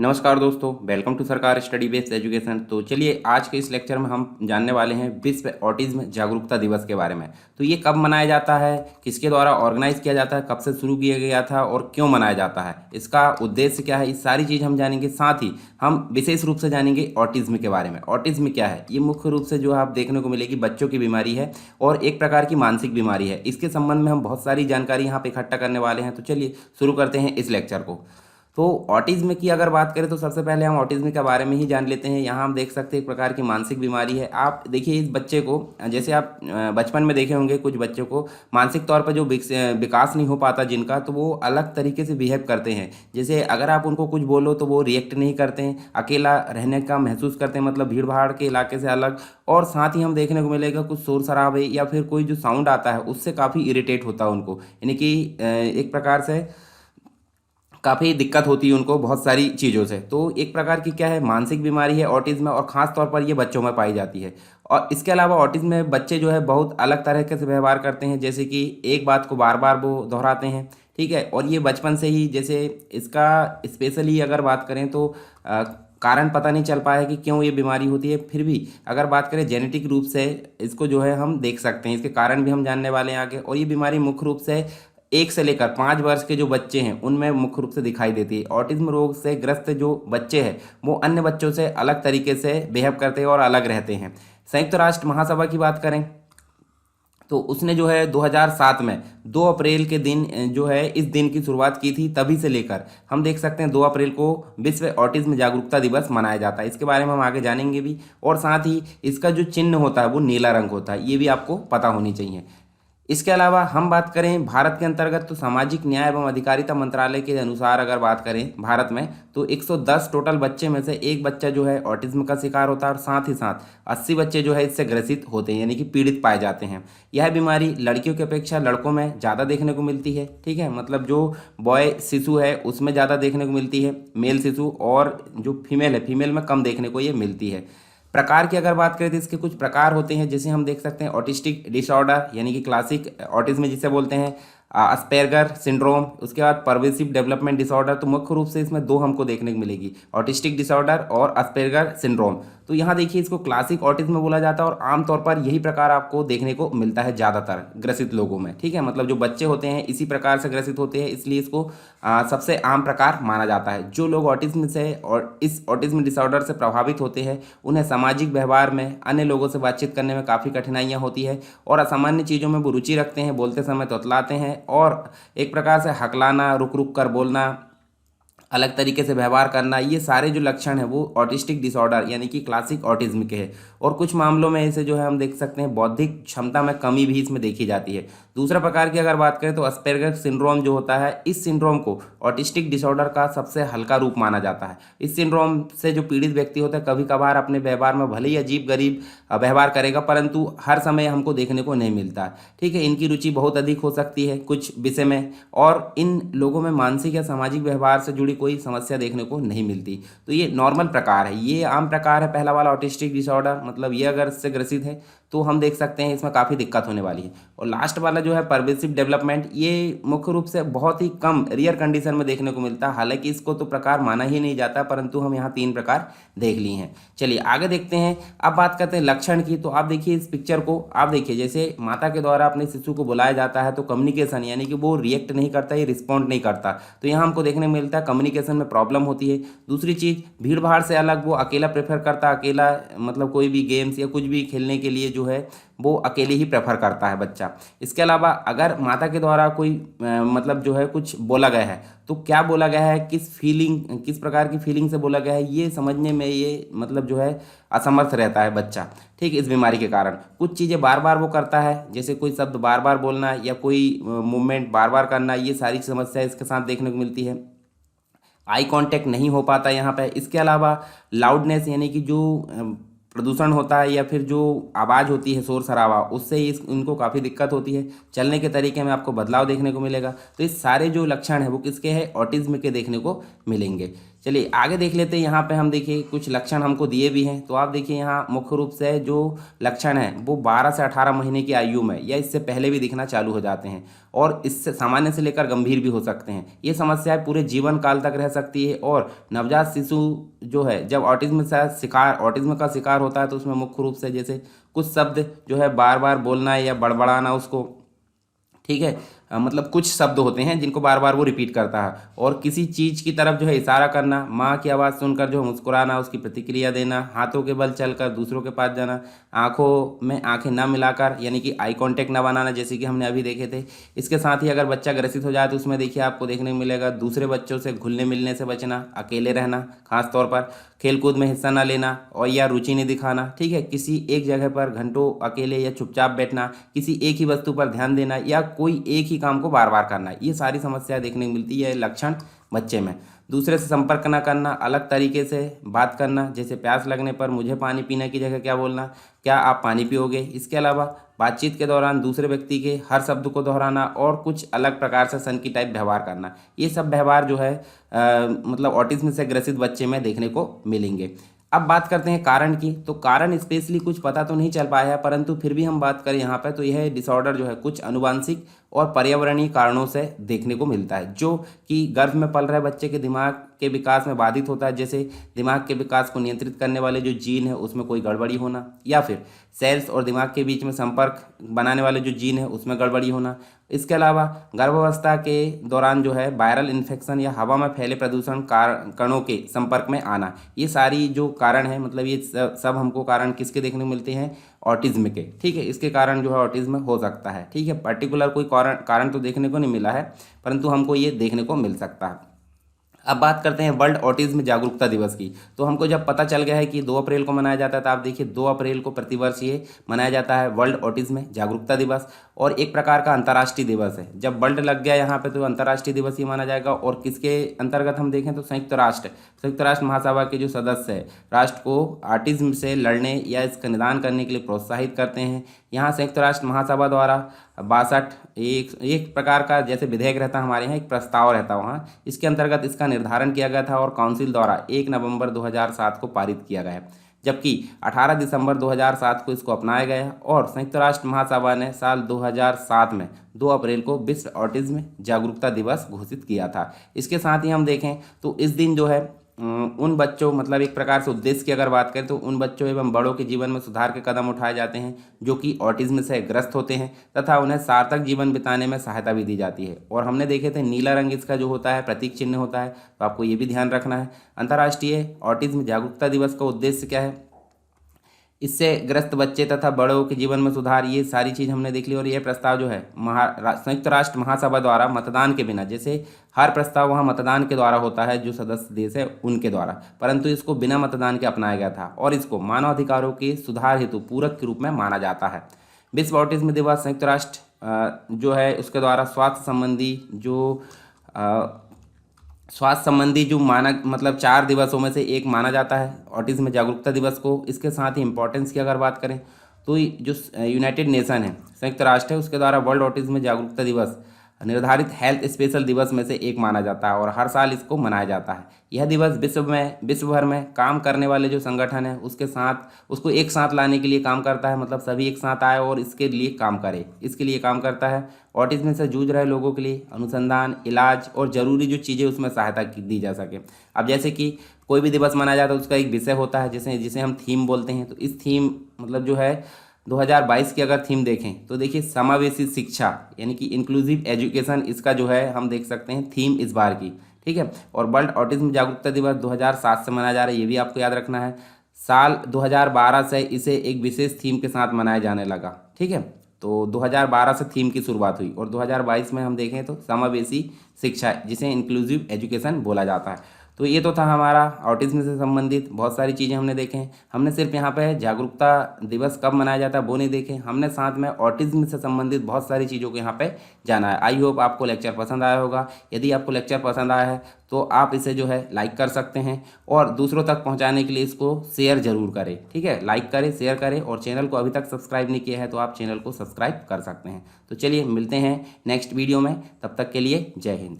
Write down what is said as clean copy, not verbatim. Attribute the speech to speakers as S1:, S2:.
S1: नमस्कार दोस्तों, welcome to सरकार स्टडी बेस्ड एजुकेशन। तो चलिए आज के इस लेक्चर में हम जानने वाले हैं विश्व ऑटिज्म जागरूकता दिवस के बारे में। तो ये कब मनाया जाता है, किसके द्वारा ऑर्गेनाइज किया जाता है, कब से शुरू किया गया था और क्यों मनाया जाता है, इसका उद्देश्य क्या है, इस सारी चीज़ हम जानेंगे। साथ ही हम विशेष रूप से जानेंगे ऑटिज्म के बारे में। ऑटिज्म क्या है, ये मुख्य रूप से जो आप देखने को मिलेगी बच्चों की बीमारी है और एक प्रकार की मानसिक बीमारी है। इसके संबंध में हम बहुत सारी जानकारी यहाँ पे इकट्ठा करने वाले हैं। तो चलिए शुरू करते हैं इस लेक्चर को। तो ऑटिज्म की अगर बात करें तो सबसे पहले हम ऑटिज्म के बारे में ही जान लेते हैं। यहाँ हम देख सकते हैं एक प्रकार की मानसिक बीमारी है। आप देखिए इस बच्चे को, जैसे आप बचपन में देखे होंगे कुछ बच्चों को मानसिक तौर पर जो विकास नहीं हो पाता जिनका, तो वो अलग तरीके से बिहेव करते हैं। जैसे अगर आप उनको कुछ बोलो तो वो रिएक्ट नहीं करते हैं, अकेला रहने का महसूस करते हैं, मतलब भीड़ भाड़ के इलाके से अलग। और साथ ही हम देखने को मिलेगा कुछ शोर शराबे या फिर कोई जो साउंड आता है उससे काफ़ी इरिटेट होता है उनको, यानी कि एक प्रकार से काफ़ी दिक्कत होती है उनको बहुत सारी चीज़ों से। तो एक प्रकार की क्या है, मानसिक बीमारी है ऑटिज्म, और ख़ास तौर पर ये बच्चों में पाई जाती है। और इसके अलावा ऑटिज्म में बच्चे जो है बहुत अलग तरीके से व्यवहार करते हैं, जैसे कि एक बात को बार बार वो दोहराते हैं, ठीक है। और ये बचपन से ही, जैसे इसका स्पेशली अगर बात करें तो कारण पता नहीं चल पाया कि क्यों ये बीमारी होती है। फिर भी अगर बात करें जेनेटिक रूप से इसको जो है हम देख सकते हैं, इसके कारण भी हम जानने वाले हैं आगे। और ये बीमारी मुख्य रूप से 1 से लेकर 5 वर्ष के जो बच्चे हैं उनमें मुख्य रूप से दिखाई देती है। ऑटिज्म रोग से ग्रस्त जो बच्चे हैं वो अन्य बच्चों से अलग तरीके से बिहेव करते हैं और अलग रहते हैं। संयुक्त राष्ट्र महासभा की बात करें तो उसने जो है 2007 में 2 अप्रैल के दिन जो है इस दिन की शुरुआत की थी। तभी से लेकर हम देख सकते हैं 2 अप्रैल को विश्व ऑटिज्म जागरूकता दिवस मनाया जाता है। इसके बारे में हम आगे जानेंगे भी। और साथ ही इसका जो चिन्ह होता है वो नीला रंग होता है, ये भी आपको पता होनी चाहिए। इसके अलावा हम बात करें भारत के अंतर्गत तो सामाजिक न्याय एवं अधिकारिता मंत्रालय के अनुसार अगर बात करें भारत में तो 110 टोटल बच्चे में से एक बच्चा जो है ऑटिज्म का शिकार होता है, और साथ ही साथ 80 बच्चे जो है इससे ग्रसित होते हैं, यानी कि पीड़ित पाए जाते हैं। यह बीमारी लड़कियों की अपेक्षा लड़कों में ज़्यादा देखने को मिलती है, ठीक है। मतलब जो बॉय शिशु है उसमें ज़्यादा देखने को मिलती है मेल शिशु, और जो फीमेल है फीमेल में कम देखने को ये मिलती है। प्रकार की अगर बात करें तो इसके कुछ प्रकार होते हैं, जैसे हम देख सकते हैं ऑटिस्टिक डिसऑर्डर, यानी कि क्लासिक ऑटिज्म जिसे बोलते हैं, अस्पेरगर सिंड्रोम। उसके बाद परवेसिव डेवलपमेंट डिसऑर्डर। तो मुख्य रूप से इसमें 2 हमको देखने को मिलेगी, ऑटिस्टिक डिसऑर्डर और अस्पेरगर सिंड्रोम। तो यहाँ देखिए इसको क्लासिक ऑटिज्म बोला जाता है और आमतौर पर यही प्रकार आपको देखने को मिलता है ज़्यादातर ग्रसित लोगों में, ठीक है। मतलब जो बच्चे होते हैं इसी प्रकार से ग्रसित होते हैं, इसलिए इसको सबसे आम प्रकार माना जाता है। जो लोग ऑटिज्म से और इस ऑटिज्म डिसऑर्डर से प्रभावित होते हैं उन्हें सामाजिक व्यवहार में अन्य लोगों से बातचीत करने में काफ़ी कठिनाइयाँ होती है, और असामान्य चीज़ों में वो रुचि रखते हैं, बोलते समय तोतलाते हैं, और एक प्रकार से हकलाना, रुक रुक कर बोलना, अलग तरीके से व्यवहार करना, ये सारे जो लक्षण हैं वो ऑटिस्टिक डिसऑर्डर यानी कि क्लासिक ऑटिज्म के हैं। और कुछ मामलों में इसे जो है हम देख सकते हैं बौद्धिक क्षमता में कमी भी इसमें देखी जाती है। दूसरा प्रकार की अगर बात करें तो अस्पेरगर सिंड्रोम जो होता है, इस सिंड्रोम को ऑटिस्टिक डिसऑर्डर का सबसे हल्का रूप माना जाता है। इस सिंड्रोम से जो पीड़ित व्यक्ति होता है कभी कभार अपने व्यवहार में भले ही अजीब गरीब व्यवहार करेगा, परंतु हर समय हमको देखने को नहीं मिलता, ठीक है। इनकी रुचि बहुत अधिक हो सकती है कुछ विषय में, और इन लोगों में मानसिक या सामाजिक व्यवहार से जुड़ी कोई समस्या देखने को नहीं मिलती। तो ये नॉर्मल प्रकार है, ये आम प्रकार है पहला वाला ऑटिस्टिक डिसऑर्डर। मतलब ये अगर इससे ग्रसित है तो हम देख सकते हैं इसमें काफ़ी दिक्कत होने वाली है। और लास्ट वाला जो है परवेसिव डेवलपमेंट, ये मुख्य रूप से बहुत ही कम रेयर कंडीशन में देखने को मिलता है। हालांकि इसको तो प्रकार माना ही नहीं जाता, परंतु हम यहाँ 3 प्रकार देख लिए हैं। चलिए आगे देखते हैं। अब बात करते हैं लक्षण की। तो आप देखिए इस पिक्चर को, आप देखिए जैसे माता के द्वारा अपने शिशु को बुलाया जाता है तो कम्युनिकेशन यानी कि वो रिएक्ट नहीं करता, ये रिस्पॉन्ड नहीं करता, तो यहाँ हमको देखने को मिलता है कम्युनिकेशन में प्रॉब्लम होती है। दूसरी चीज़, भीड़ भाड़ से अलग वो अकेला प्रेफर करता, अकेला मतलब कोई भी गेम्स या कुछ भी खेलने के लिए जो है वो अकेले ही प्रेफर करता है बच्चा। इसके अलावा अगर माता के द्वारा कोई मतलब जो है कुछ बोला गया है तो क्या बोला गया है, किस प्रकार की फीलिंग से बोला गया है, ये समझने में ये मतलब जो है असमर्थ रहता है बच्चा, ठीक। इस बीमारी के कारण कुछ चीज़ें बार बार वो करता है, जैसे कोई शब्द बार बार बोलना या कोई मूवमेंट बार बार करना, ये सारी समस्या इसके साथ देखने को मिलती है। आई कांटेक्ट नहीं हो पाता यहाँ पे। इसके अलावा लाउडनेस यानी कि जो प्रदूषण होता है या फिर जो आवाज़ होती है शोर शराबा, उससे इनको काफ़ी दिक्कत होती है। चलने के तरीके में आपको बदलाव देखने को मिलेगा। तो ये सारे जो लक्षण हैं वो किसके हैं, ऑटिज्म के देखने को मिलेंगे। चलिए आगे देख लेते हैं। यहाँ पे हम देखिए कुछ लक्षण हमको दिए भी हैं। तो आप देखिए यहाँ मुख्य रूप से जो लक्षण है वो 12 से 18 महीने की आयु में या इससे पहले भी दिखना चालू हो जाते हैं और इससे सामान्य से लेकर गंभीर भी हो सकते हैं। ये समस्याएं पूरे जीवन काल तक रह सकती है और नवजात शिशु जो है जब ऑटिज्म का शिकार होता है तो उसमें मुख्य रूप से जैसे कुछ शब्द जो है बार बार बोलना है या बड़बड़ाना उसको, ठीक है। मतलब कुछ शब्द होते हैं जिनको बार बार वो रिपीट करता है और किसी चीज़ की तरफ जो है इशारा करना, माँ की आवाज़ सुनकर जो है मुस्कुराना, उसकी प्रतिक्रिया देना, हाथों के बल चलकर दूसरों के पास जाना, आंखों में आंखें न मिलाकर यानी कि आई कांटेक्ट ना बनाना, जैसे कि हमने अभी देखे थे। इसके साथ ही अगर बच्चा ग्रसित हो जाए तो उसमें देखिए आपको देखने को मिलेगा दूसरे बच्चों से घुलने मिलने से बचना, अकेले रहना, खास तौर पर खेलकूद में हिस्सा ना लेना और या रुचि नहीं दिखाना, ठीक है। किसी एक जगह पर घंटों अकेले या चुपचाप बैठना, किसी एक ही वस्तु पर ध्यान देना या कोई एक ही काम को बार बार करना, ये सारी समस्या देखने को मिलती है लक्षण बच्चे में। दूसरे से संपर्क न करना, अलग तरीके से बात करना, जैसे प्यास लगने पर मुझे पानी पीने की जगह क्या बोलना, क्या आप पानी पियोगे। इसके अलावा बातचीत के दौरान दूसरे व्यक्ति के हर शब्द को दोहराना और कुछ अलग प्रकार से सन की टाइप व्यवहार करना, ये सब व्यवहार जो है मतलब ऑटिज्म से ग्रसित बच्चे में देखने को मिलेंगे। अब बात करते हैं कारण की। तो कारण स्पेशली कुछ पता तो नहीं चल पाया है, परंतु फिर भी हम बात करें यहाँ पर तो यह डिसऑर्डर जो है कुछ अनुवांशिक और पर्यावरणीय कारणों से देखने को मिलता है, जो कि गर्भ में पल रहे बच्चे के दिमाग के विकास में बाधित होता है। जैसे दिमाग के विकास को नियंत्रित करने वाले जो जीन है उसमें कोई गड़बड़ी होना, या फिर सेल्स और दिमाग के बीच में संपर्क बनाने वाले जो जीन है उसमें गड़बड़ी होना। इसके अलावा गर्भावस्था के दौरान जो है वायरल इन्फेक्शन या हवा में फैले प्रदूषण कणों के संपर्क में आना, ये सारी जो कारण है मतलब ये सब हमको कारण किसके देखने को मिलते हैं, ऑटिज्म के, ठीक है। इसके कारण जो है ऑटिज्म हो सकता है, ठीक है। पर्टिकुलर कोई कारण तो देखने को नहीं मिला है, परंतु हमको ये देखने को मिल सकता है। अब बात करते हैं वर्ल्ड ऑटिज्म जागरूकता दिवस की। तो हमको जब पता चल गया है कि 2 अप्रैल को मनाया जाता है, तो आप देखिए 2 अप्रैल को प्रतिवर्ष ये मनाया जाता है वर्ल्ड ऑटिज्म जागरूकता दिवस, और एक प्रकार का अंतर्राष्ट्रीय दिवस है। जब वर्ल्ड लग गया यहाँ पे तो अंतर्राष्ट्रीय दिवस ही माना जाएगा। और किसके अंतर्गत हम देखें तो संयुक्त राष्ट्र महासभा के जो सदस्य है राष्ट्र को ऑटिज्म से लड़ने या इसका निदान करने के लिए प्रोत्साहित करते हैं। यहाँ संयुक्त राष्ट्र महासभा द्वारा 62 एक प्रकार का जैसे विधेयक रहता है हमारे यहाँ, एक प्रस्ताव रहता है वहाँ, इसके अंतर्गत इसका निर्धारण किया गया था और काउंसिल द्वारा 1 नवंबर 2007 को पारित किया गया, जबकि 18 दिसंबर 2007 को इसको अपनाया गया और संयुक्त राष्ट्र महासभा ने साल 2007 में 2 अप्रैल को विश्व ऑटिज्म जागरूकता दिवस घोषित किया था। इसके साथ ही हम देखें तो इस दिन जो है उन बच्चों मतलब एक प्रकार से उद्देश्य की अगर बात करें तो उन बच्चों एवं बड़ों के जीवन में सुधार के कदम उठाए जाते हैं जो कि ऑटिज्म से ग्रस्त होते हैं तथा उन्हें सार्थक जीवन बिताने में सहायता भी दी जाती है। और हमने देखे थे नीला रंग इसका जो होता है प्रतीक चिन्ह होता है, तो आपको ये भी ध्यान रखना है। अंतर्राष्ट्रीय ऑटिज्म जागरूकता दिवस का उद्देश्य क्या है, इससे ग्रस्त बच्चे तथा बड़ों के जीवन में सुधार, ये सारी चीज़ हमने देख ली। और ये प्रस्ताव जो है संयुक्त राष्ट्र महासभा द्वारा मतदान के बिना, जैसे हर प्रस्ताव वहाँ मतदान के द्वारा होता है जो सदस्य देश है उनके द्वारा, परंतु इसको बिना मतदान के अपनाया गया था और इसको मानव अधिकारों के सुधार हेतु पूरक के रूप में माना जाता है। विश्व ऑटिज्म दिवस संयुक्त राष्ट्र जो है उसके द्वारा स्वास्थ्य संबंधी जो मानक मतलब 4 दिवसों में से एक माना जाता है ऑटिज्म जागरूकता दिवस को। इसके साथ ही इम्पोर्टेंस की अगर बात करें तो जो यूनाइटेड नेशन है संयुक्त राष्ट्र है उसके द्वारा वर्ल्ड ऑटिज्म जागरूकता दिवस निर्धारित हेल्थ स्पेशल दिवस में से एक माना जाता है और हर साल इसको मनाया जाता है। यह दिवस विश्व भर में काम करने वाले जो संगठन है उसको एक साथ लाने के लिए काम करता है, मतलब सभी एक साथ आए और इसके लिए काम करता है। ऑटिज्म से जूझ रहे लोगों के लिए अनुसंधान, इलाज और ज़रूरी जो चीज़ें उसमें सहायता दी जा सके। अब जैसे कि कोई भी दिवस मनाया जाता है उसका एक विषय होता है जिसे हम थीम बोलते हैं। तो इस थीम मतलब जो है 2022 की अगर थीम देखें तो देखिए समावेशी शिक्षा यानी कि इंक्लूसिव एजुकेशन, इसका जो है हम देख सकते हैं थीम इस बार की, ठीक है। और वर्ल्ड ऑटिज्म जागरूकता दिवस 2007 से मनाया जा रहा है, ये भी आपको याद रखना है। साल 2012 से इसे एक विशेष थीम के साथ मनाया जाने लगा, ठीक है। तो 2012 से थीम की शुरुआत हुई और 2022 में हम देखें तो समावेशी शिक्षा जिसे इंक्लूसिव एजुकेशन बोला जाता है। तो ये तो था हमारा ऑटिज्म से संबंधित बहुत सारी चीज़ें हमने देखें। हमने सिर्फ यहाँ पे जागरूकता दिवस कब मनाया जाता है वो नहीं देखे, हमने साथ में ऑटिज्म से संबंधित बहुत सारी चीज़ों को यहाँ पे जाना है। आई होप आपको लेक्चर पसंद आया होगा। यदि आपको लेक्चर पसंद आया है तो आप इसे जो है लाइक कर सकते हैं और दूसरों तक पहुँचाने के लिए इसको शेयर जरूर करें, ठीक है। लाइक करें, शेयर करें और चैनल को अभी तक सब्सक्राइब नहीं किया है तो आप चैनल को सब्सक्राइब कर सकते हैं। तो चलिए मिलते हैं नेक्स्ट वीडियो में, तब तक के लिए जय हिंद।